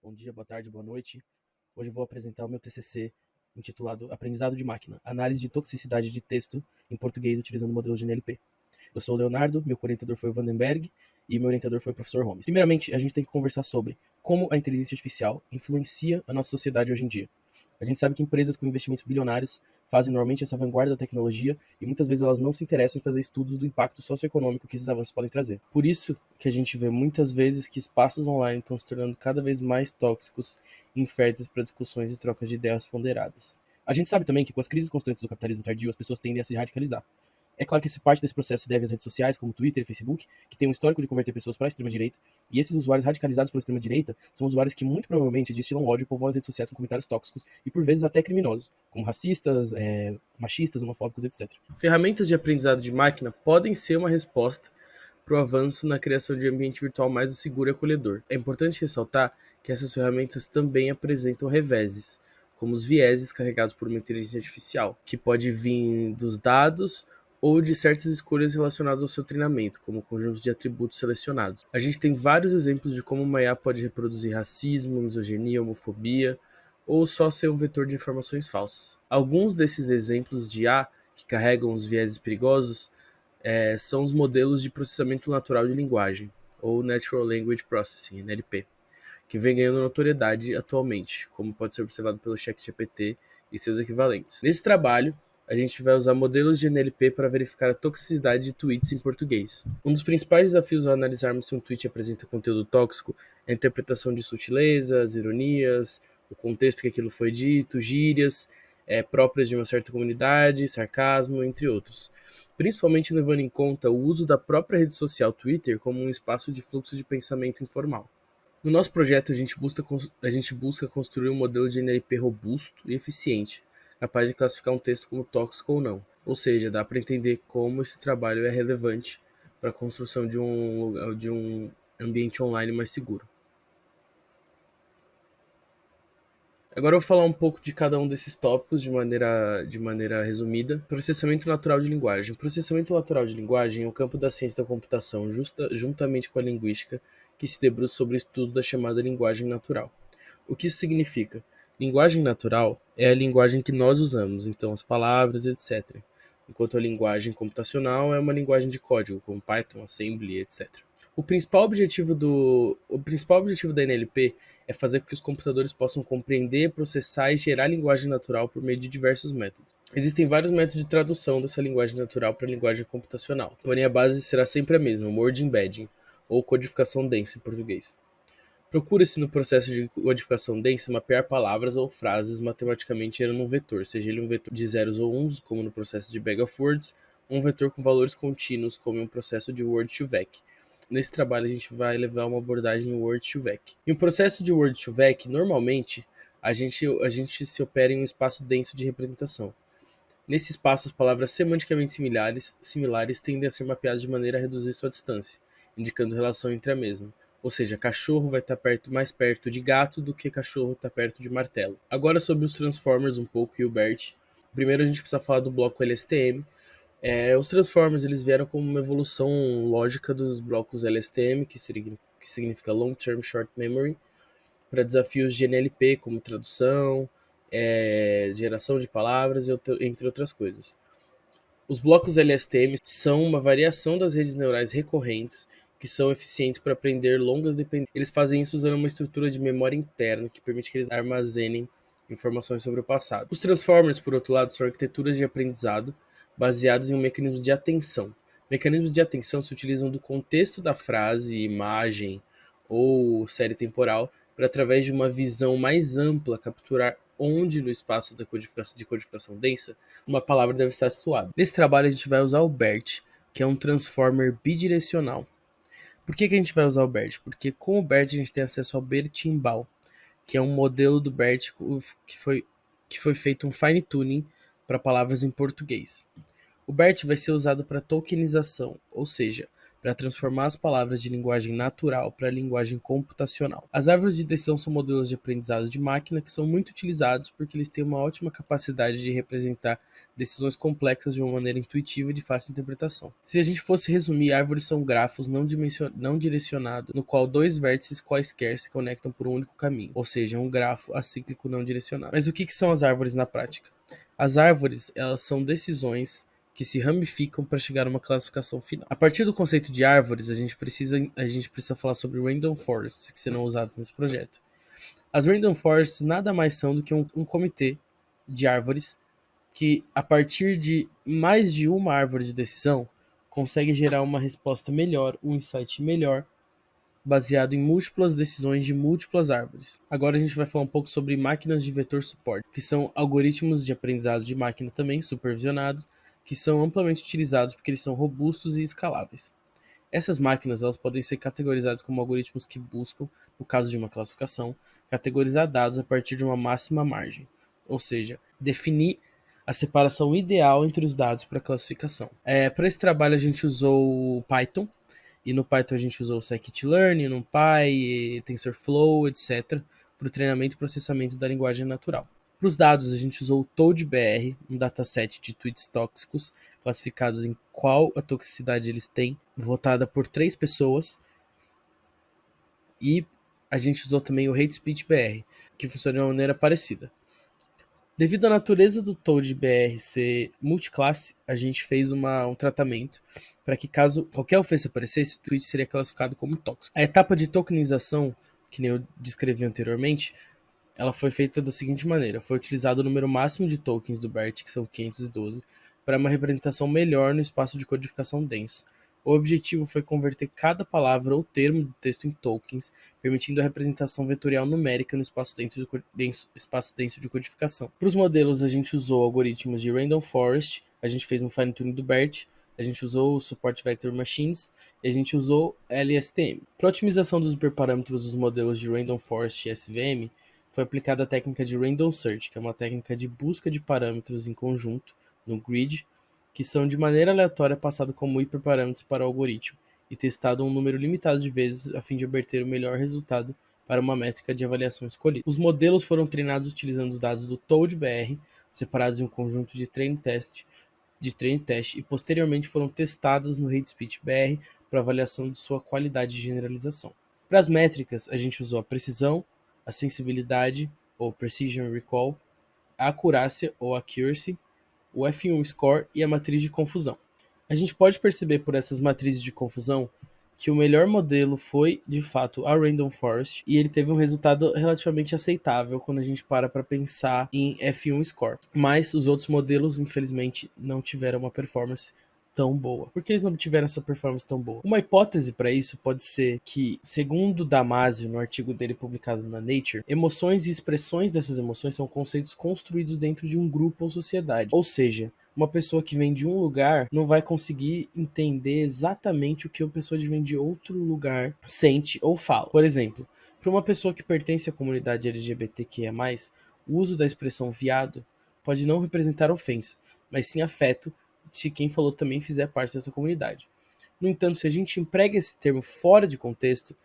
Bom dia, boa tarde, boa noite. Hoje eu vou apresentar o meu TCC intitulado Aprendizado de Máquina, Análise de Toxicidade de Texto em Português utilizando o modelo de NLP. Eu sou o Leonardo, meu orientador foi o Vandenberg e meu orientador foi o professor Holmes. Primeiramente, a gente tem que conversar sobre como a inteligência artificial influencia a nossa sociedade hoje em dia. A gente sabe que empresas com investimentos bilionários fazem normalmente essa vanguarda da tecnologia e muitas vezes elas não se interessam em fazer estudos do impacto socioeconômico que esses avanços podem trazer. Por isso que a gente vê muitas vezes que espaços online estão se tornando cada vez mais tóxicos e inférteis para discussões e trocas de ideias ponderadas. A gente sabe também que com as crises constantes do capitalismo tardio, as pessoas tendem a se radicalizar. É claro que parte desse processo se deve às redes sociais, como Twitter e Facebook, que tem um histórico de converter pessoas para a extrema-direita, e esses usuários radicalizados pela extrema-direita são usuários que muito provavelmente destilam ódio e povoam as redes sociais com comentários tóxicos e por vezes até criminosos, como racistas, machistas, homofóbicos, etc. Ferramentas de aprendizado de máquina podem ser uma resposta para o avanço na criação de ambiente virtual mais seguro e acolhedor. É importante ressaltar que essas ferramentas também apresentam reveses, como os vieses carregados por uma inteligência artificial, que pode vir dos dados ou de certas escolhas relacionadas ao seu treinamento, como conjuntos de atributos selecionados. A gente tem vários exemplos de como uma IA pode reproduzir racismo, misoginia, homofobia, ou só ser um vetor de informações falsas. Alguns desses exemplos de IA que carregam os vieses perigosos são os modelos de processamento natural de linguagem, ou Natural Language Processing, NLP, que vem ganhando notoriedade atualmente, como pode ser observado pelo ChatGPT e seus equivalentes. Nesse trabalho, a gente vai usar modelos de NLP para verificar a toxicidade de tweets em português. Um dos principais desafios ao analisarmos se um tweet apresenta conteúdo tóxico é a interpretação de sutilezas, ironias, o contexto que aquilo foi dito, gírias próprias de uma certa comunidade, sarcasmo, entre outros. Principalmente levando em conta o uso da própria rede social Twitter como um espaço de fluxo de pensamento informal. No nosso projeto, a gente busca construir um modelo de NLP robusto e eficiente, capaz de classificar um texto como tóxico ou não. Ou seja, dá para entender como esse trabalho é relevante para a construção de um ambiente online mais seguro. Agora eu vou falar um pouco de cada um desses tópicos de maneira resumida. Processamento natural de linguagem. Processamento natural de linguagem é o campo da ciência da computação, juntamente com a linguística, que se debruça sobre o estudo da chamada linguagem natural. O que isso significa? Linguagem natural é a linguagem que nós usamos, então as palavras, etc. Enquanto a linguagem computacional é uma linguagem de código, como Python, Assembly, etc. O principal objetivo da NLP é fazer com que os computadores possam compreender, processar e gerar linguagem natural por meio de diversos métodos. Existem vários métodos de tradução dessa linguagem natural para a linguagem computacional, porém a base será sempre a mesma, word embedding, ou codificação densa em português. Procura-se no processo de codificação densa mapear palavras ou frases matematicamente gerando um vetor, seja ele um vetor de zeros ou uns, como no processo de Bag of Words, ou um vetor com valores contínuos, como em um processo de Word2Vec. Nesse trabalho a gente vai levar uma abordagem Word2Vec. Em um processo de Word2Vec, normalmente, a gente se opera em um espaço denso de representação. Nesse espaço, as palavras semanticamente similares tendem a ser mapeadas de maneira a reduzir sua distância, indicando relação entre a mesma. Ou seja, cachorro vai estar mais perto de gato do que cachorro está perto de martelo. Agora sobre os Transformers um pouco e o BERT. Primeiro a gente precisa falar do bloco LSTM. Os Transformers eles vieram como uma evolução lógica dos blocos LSTM, que significa Long Term Short Memory, para desafios de NLP, como tradução, geração de palavras, entre outras coisas. Os blocos LSTM são uma variação das redes neurais recorrentes que são eficientes para aprender longas dependências. Eles fazem isso usando uma estrutura de memória interna que permite que eles armazenem informações sobre o passado. Os Transformers, por outro lado, são arquiteturas de aprendizado baseadas em um mecanismo de atenção. Mecanismos de atenção se utilizam do contexto da frase, imagem ou série temporal para, através de uma visão mais ampla, capturar onde no espaço de codificação densa uma palavra deve estar situada. Nesse trabalho a gente vai usar o BERT, que é um transformer bidirecional. Por que a gente vai usar o BERT? Porque com o BERT a gente tem acesso ao Bertimbal, que é um modelo do BERT que foi feito um fine tuning para palavras em português. O BERT vai ser usado para tokenização, ou seja, para transformar as palavras de linguagem natural para a linguagem computacional. As árvores de decisão são modelos de aprendizado de máquina que são muito utilizados porque eles têm uma ótima capacidade de representar decisões complexas de uma maneira intuitiva e de fácil interpretação. Se a gente fosse resumir, árvores são grafos não direcionados, no qual dois vértices quaisquer se conectam por um único caminho, ou seja, um grafo acíclico não direcionado. Mas o que são as árvores na prática? As árvores, elas são decisões que se ramificam para chegar a uma classificação final. A partir do conceito de árvores, a gente precisa falar sobre random forests, que serão usados nesse projeto. As random forests nada mais são do que um comitê de árvores que, a partir de mais de uma árvore de decisão, consegue gerar uma resposta melhor, um insight melhor, baseado em múltiplas decisões de múltiplas árvores. Agora a gente vai falar um pouco sobre máquinas de vetor suporte, que são algoritmos de aprendizado de máquina também supervisionados, que são amplamente utilizados porque eles são robustos e escaláveis. Essas máquinas elas podem ser categorizadas como algoritmos que buscam, no caso de uma classificação, categorizar dados a partir de uma máxima margem, ou seja, definir a separação ideal entre os dados para classificação. Para esse trabalho a gente usou o Python, e no Python a gente usou o Scikit-learn, NumPy, TensorFlow, etc., para o treinamento e processamento da linguagem natural. Para os dados, a gente usou o ToadBR, um dataset de tweets tóxicos, classificados em qual a toxicidade eles têm, votada por 3 pessoas. E a gente usou também o HateSpeechBR, que funciona de uma maneira parecida. Devido à natureza do ToadBR ser multiclasse, a gente fez um tratamento para que, caso qualquer ofensa aparecesse, o tweet seria classificado como tóxico. A etapa de tokenização, que nem eu descrevi anteriormente, ela foi feita da seguinte maneira: foi utilizado o número máximo de tokens do BERT, que são 512, para uma representação melhor no espaço de codificação denso. O objetivo foi converter cada palavra ou termo do texto em tokens, permitindo a representação vetorial numérica no espaço denso de codificação. Para os modelos, a gente usou algoritmos de Random Forest, a gente fez um fine-tuning do BERT, a gente usou o Support Vector Machines e a gente usou LSTM. Para a otimização dos hiperparâmetros dos modelos de Random Forest e SVM, foi aplicada a técnica de Random Search, que é uma técnica de busca de parâmetros em conjunto, no grid, que são de maneira aleatória passados como hiperparâmetros para o algoritmo e testado um número limitado de vezes a fim de obter o melhor resultado para uma métrica de avaliação escolhida. Os modelos foram treinados utilizando os dados do ToadBR, separados em um conjunto de treino e teste, e posteriormente foram testados no HateSpeechBR para avaliação de sua qualidade de generalização. Para as métricas, a gente usou a precisão, a sensibilidade, ou Precision Recall, a acurácia, ou Accuracy, o F1 Score e a matriz de confusão. A gente pode perceber por essas matrizes de confusão que o melhor modelo foi, de fato, a Random Forest, e ele teve um resultado relativamente aceitável quando a gente para pensar em F1 Score. Mas os outros modelos, infelizmente, não tiveram uma performance tão boa. Por que eles não obtiveram essa performance tão boa? Uma hipótese para isso pode ser que, segundo Damasio, no artigo dele publicado na Nature, emoções e expressões dessas emoções são conceitos construídos dentro de um grupo ou sociedade. Ou seja, uma pessoa que vem de um lugar não vai conseguir entender exatamente o que uma pessoa que vem de outro lugar sente ou fala. Por exemplo, para uma pessoa que pertence à comunidade LGBTQIA+, o uso da expressão viado pode não representar ofensa, mas sim afeto se quem falou também fizer parte dessa comunidade. No entanto, se a gente emprega esse termo fora de contexto,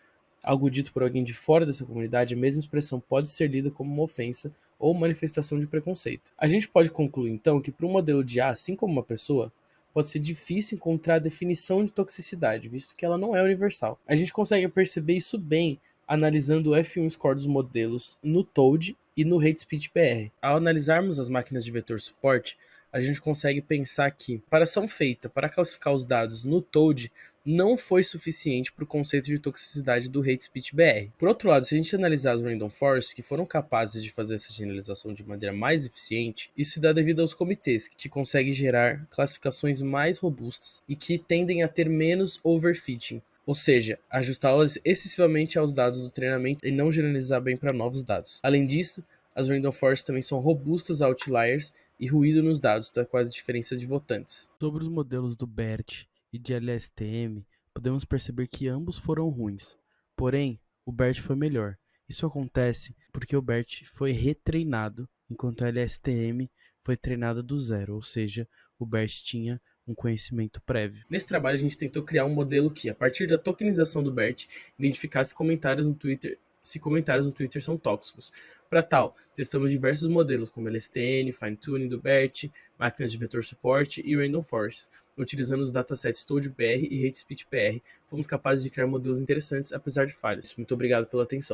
algo dito por alguém de fora dessa comunidade, a mesma expressão pode ser lida como uma ofensa ou manifestação de preconceito. A gente pode concluir, então, que para um modelo de A, assim como uma pessoa, pode ser difícil encontrar a definição de toxicidade, visto que ela não é universal. A gente consegue perceber isso bem analisando o F1 score dos modelos no Toad e no HateSpeechBR. Ao analisarmos as máquinas de vetor suporte, a gente consegue pensar que, para ação feita para classificar os dados no Toad, não foi suficiente para o conceito de toxicidade do HateSpeechBR. Por outro lado, se a gente analisar os Random Forests, que foram capazes de fazer essa generalização de maneira mais eficiente, isso se dá devido aos comitês, que conseguem gerar classificações mais robustas e que tendem a ter menos overfitting, ou seja, ajustá-las excessivamente aos dados do treinamento e não generalizar bem para novos dados. Além disso, as Random Forests também são robustas a outliers e ruído nos dados, da quase diferença de votantes. Sobre os modelos do BERT e de LSTM, podemos perceber que ambos foram ruins. Porém, o BERT foi melhor. Isso acontece porque o BERT foi retreinado, enquanto a LSTM foi treinada do zero, ou seja, o BERT tinha um conhecimento prévio. Nesse trabalho, a gente tentou criar um modelo que, a partir da tokenização do BERT, identificasse comentários no Twitter, se comentários no Twitter são tóxicos. Para tal, testamos diversos modelos, como LSTN, Fine-Tuning do BERT, máquinas de vetor suporte e Random Forest. Utilizando os datasets ToadPR e HateSpeech PR, fomos capazes de criar modelos interessantes, apesar de falhas. Muito obrigado pela atenção.